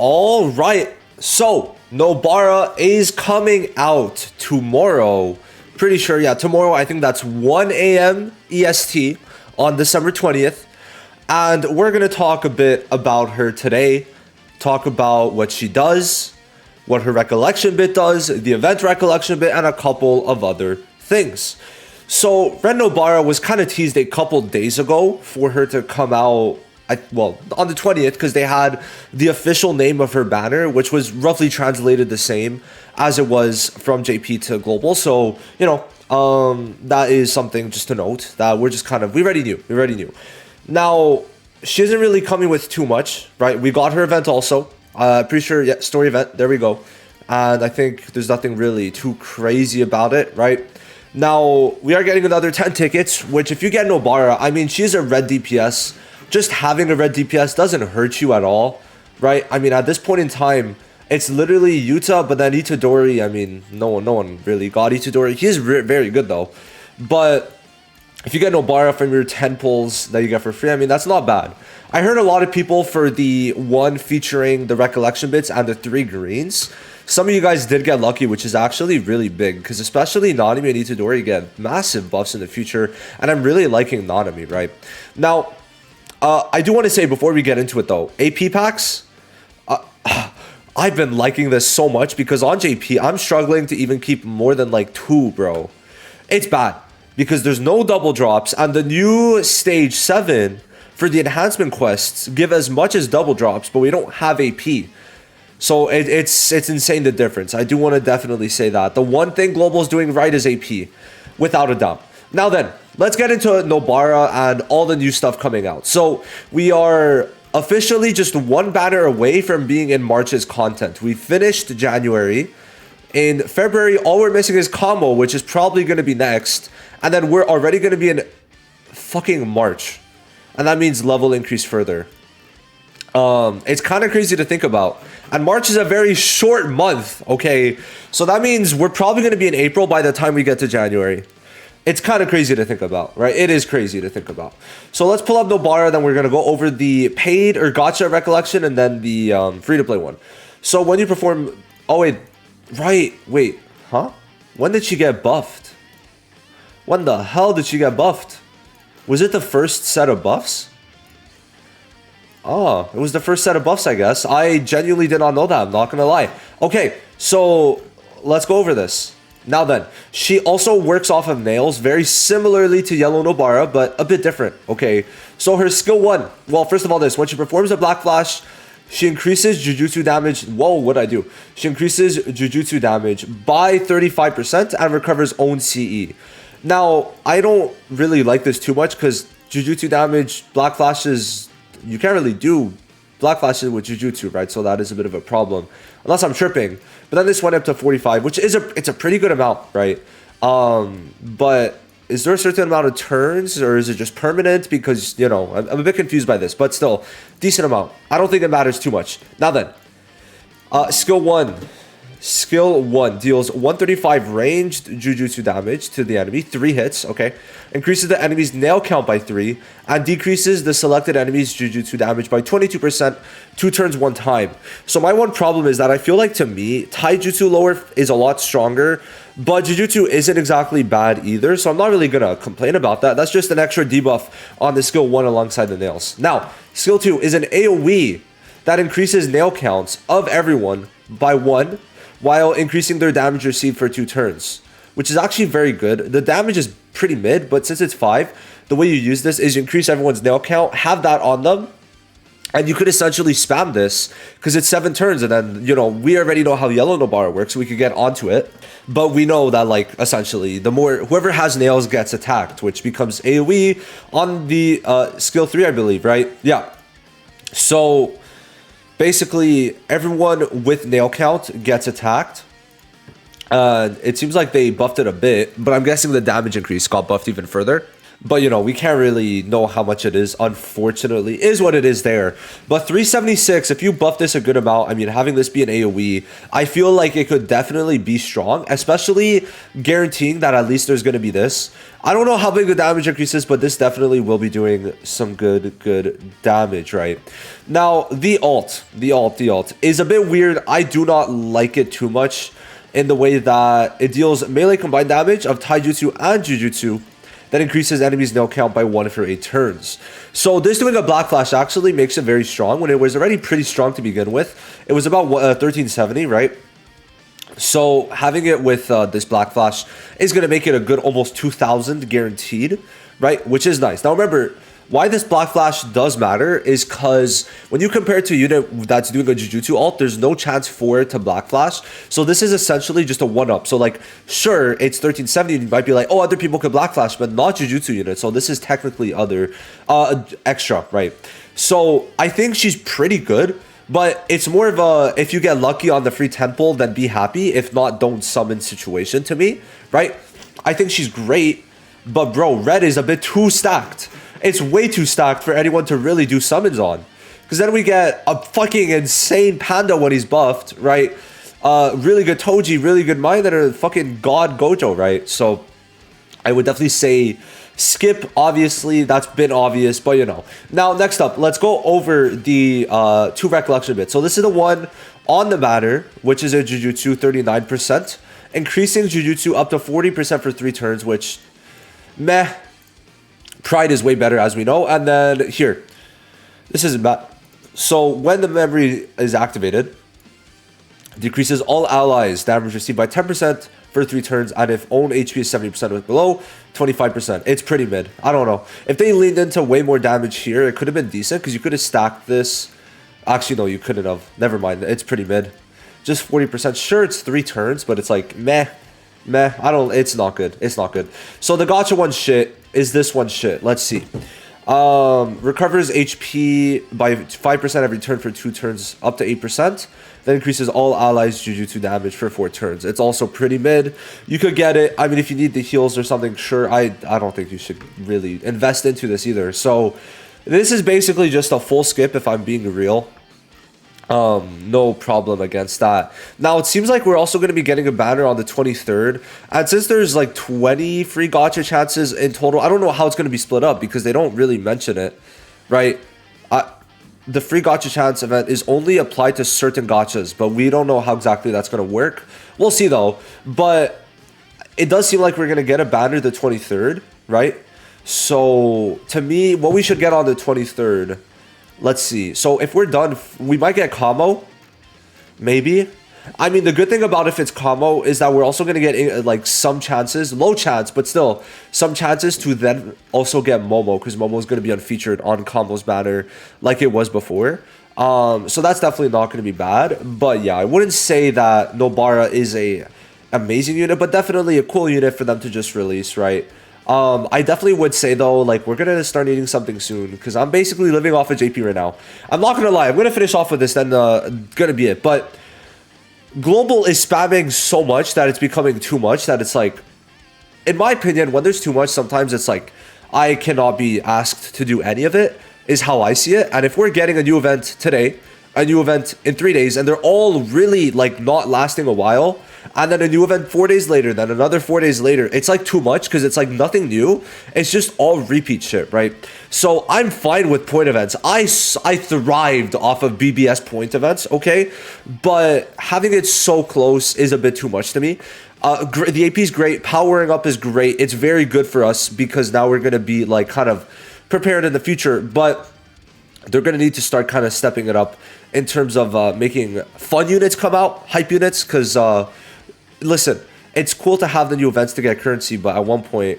All right, so Nobara is coming out tomorrow. Pretty sure, yeah, tomorrow. I think that's 1 a.m. EST on December 20th. And we're going to talk a bit about her today. Talk about what she does, what her recollection bit does, the event recollection bit, and a couple of other things. So Red Nobara was kind of teased a couple days ago for her to come out, on the 20th, because they had the official name of her banner, which was roughly translated the same as it was from JP to global. So, that is something just to note that we already knew. Now, she isn't really coming with too much, right? We got her event also. Pretty sure, yeah, story event. There we go. And I think there's nothing really too crazy about it, right? Now, we are getting another 10 tickets, which if you get Nobara, I mean, she's a red DPS. Just having a red DPS doesn't hurt you at all, right? I mean, at this point in time, it's literally Yuta, but then Itadori, I mean, no one really got Itadori. He is very good, though. But if you get Nobara from your 10 pulls that you get for free, I mean, that's not bad. I heard a lot of people for the one featuring the recollection bits and the 3 greens. Some of you guys did get lucky, which is actually really big, because especially Nanami and Itadori get massive buffs in the future, and I'm really liking Nanami, right? Now, I do want to say before we get into it though, AP packs, I've been liking this so much because on JP, I'm struggling to even keep more than like 2, bro. It's bad because there's no double drops, and the new stage 7 for the enhancement quests give as much as double drops, but we don't have AP. So it's insane, the difference. I do want to definitely say that. The one thing Global's doing right is AP, without a doubt. Now then, let's get into Nobara and all the new stuff coming out. So we are officially just one banner away from being in March's content. We finished January. In February, all we're missing is combo, which is probably going to be next. And then we're already going to be in fucking March. And that means level increase further. It's kind of crazy to think about. And March is a very short month, okay? So that means we're probably going to be in April by the time we get to January. It's kind of crazy to think about, right? It is crazy to think about. So let's pull up Nobara, then we're going to go over the paid or gacha recollection and then the free-to-play one. So when you perform... Oh, wait. Huh? When did she get buffed? When the hell did she get buffed? Was it the first set of buffs? Oh, it was the first set of buffs, I guess. I genuinely did not know that. I'm not going to lie. Okay, so let's go over this. Now then, she also works off of nails very similarly to Yellow Nobara, but a bit different. Okay, so her skill 1. Well, first of all, when she performs a Black Flash, she increases Jujutsu damage. Whoa, what'd I do? She increases Jujutsu damage by 35% and recovers own CE. Now, I don't really like this too much because Jujutsu damage, Black Flashes, you can't really do Black Flashes with Jujutsu, right? So that is a bit of a problem, unless I'm tripping. But then this went up to 45, which is it's a pretty good amount, right? But is there a certain amount of turns, or is it just permanent? Because, I'm a bit confused by this, but still, decent amount. I don't think it matters too much. Now then, skill 1. Skill 1 deals 135 ranged Jujutsu damage to the enemy, 3 hits, okay? Increases the enemy's nail count by 3, and decreases the selected enemy's Jujutsu damage by 22%, 2 turns 1 time. So my one problem is that I feel like, to me, Taijutsu lower is a lot stronger, but Jujutsu isn't exactly bad either, so I'm not really going to complain about that. That's just an extra debuff on the skill 1 alongside the nails. Now, skill 2 is an AoE that increases nail counts of everyone by 1, while increasing their damage received for 2 turns, which is actually very good. The damage is pretty mid, but since it's 5, the way you use this is you increase everyone's nail count, have that on them, and you could essentially spam this because it's 7 turns, and then, we already know how Yellow Nobara works, so we could get onto it. But we know that, essentially, the more whoever has nails gets attacked, which becomes AoE on the skill 3, I believe, right? Yeah. So basically, everyone with nail count gets attacked. It seems like they buffed it a bit, but I'm guessing the damage increase got buffed even further. But, you know, we can't really know how much it is, unfortunately. Is what it is there. But 376, if you buff this a good amount, I mean, having this be an AoE, I feel like it could definitely be strong, especially guaranteeing that at least there's going to be this. I don't know how big the damage increase is, but this definitely will be doing some good damage, right? Now, the ult is a bit weird. I do not like it too much in the way that it deals melee combined damage of taijutsu and jujutsu that increases enemies' nail count by 1 for 8 turns. So this doing a Black Flash actually makes it very strong when it was already pretty strong to begin with. It was about 1370, right? So having it with this Black Flash is going to make it a good almost 2000 guaranteed, right? Which is nice. Now remember, why this Black Flash does matter is because when you compare it to a unit that's doing a Jujutsu ult, there's no chance for it to Black Flash. So this is essentially just a 1-up. So like, sure, it's 1370, and you might be like, oh, other people could Black Flash, but not Jujutsu units. So this is technically other extra, right? So I think she's pretty good, but it's more of a, if you get lucky on the free temple, then be happy. If not, don't summon situation to me, right? I think she's great, but bro, red is a bit too stacked. It's way too stacked for anyone to really do summons on. Because then we get a fucking insane Panda when he's buffed, right? Really good Toji, really good Mind, and a fucking God Gojo, right? So I would definitely say skip, obviously. That's been obvious, but you know. Now, next up, let's go over the 2 Recollection bits. So this is the one on the banner, which is a Jujutsu 39%. Increasing Jujutsu up to 40% for 3 turns, which, meh. Pride is way better, as we know. And then here, this isn't bad. So when the memory is activated, decreases all allies damage received by 10% for 3 turns, and if own HP is 70% or below, 25%. It's pretty mid. I don't know. If they leaned into way more damage here, it could have been decent, because you could have stacked this. Actually, no, you couldn't have. Never mind. It's pretty mid. Just 40%. Sure, it's 3 turns, but it's like, meh. It's not good. It's not good. So the gotcha one shit is this one shit. Let's see. Recovers HP by 5% every turn for 2 turns, up to 8%. That increases all allies' Jujutsu damage for 4 turns. It's also pretty mid. You could get it. I mean, if you need the heals or something, sure. I don't think you should really invest into this either. So this is basically just a full skip if I'm being real. No problem against that. Now, it seems like we're also going to be getting a banner on the 23rd. And since there's like 20 free gacha chances in total, I don't know how it's going to be split up because they don't really mention it, right? The free gacha chance event is only applied to certain gachas, but we don't know how exactly that's going to work. We'll see though. But it does seem like we're going to get a banner the 23rd, right? So to me, what we should get on the 23rd... Let's see. So if we're done, we might get Kamo. Maybe. I mean, the good thing about if it's Kamo is that we're also going to get like some chances, low chance, but still some chances to then also get Momo, because Momo is going to be unfeatured on Kamo's banner like it was before. So that's definitely not going to be bad. But yeah, I wouldn't say that Nobara is a amazing unit, but definitely a cool unit for them to just release, right? I definitely would say though, like, we're gonna start needing something soon, because I'm basically living off of JP right now. I'm not gonna lie, I'm gonna finish off with this, then gonna be it. But Global is spamming so much that it's becoming too much, that it's like, in my opinion, when there's too much, sometimes it's like, I cannot be asked to do any of it, is how I see it. And if we're getting a new event today, a new event in 3 days, and they're all really like not lasting a while, and then a new event 4 days later, then another 4 days later, it's like too much, because it's like nothing new. It's just all repeat shit, right? So I'm fine with point events. I thrived off of BBS point events, okay? But having it so close is a bit too much to me. The AP is great. Powering up is great. It's very good for us, because now we're going to be like kind of prepared in the future. But they're going to need to start kind of stepping it up in terms of making fun units come out, hype units, because... listen, it's cool to have the new events to get currency, but at one point,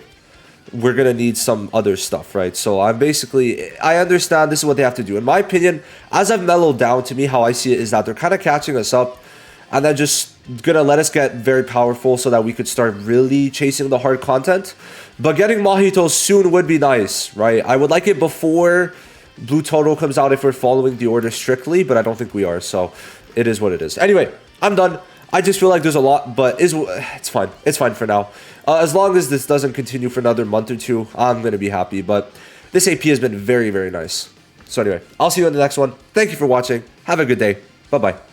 we're going to need some other stuff, right? So I understand this is what they have to do. In my opinion, as I've mellowed down, to me, how I see it is that they're kind of catching us up, and then just going to let us get very powerful so that we could start really chasing the hard content. But getting Mahito soon would be nice, right? I would like it before Blue Total comes out if we're following the order strictly, but I don't think we are, so it is what it is. Anyway, I'm done. I just feel like there's a lot, but it's fine. It's fine for now. As long as this doesn't continue for another month or two, I'm going to be happy. But this AP has been very, very nice. So anyway, I'll see you in the next one. Thank you for watching. Have a good day. Bye-bye.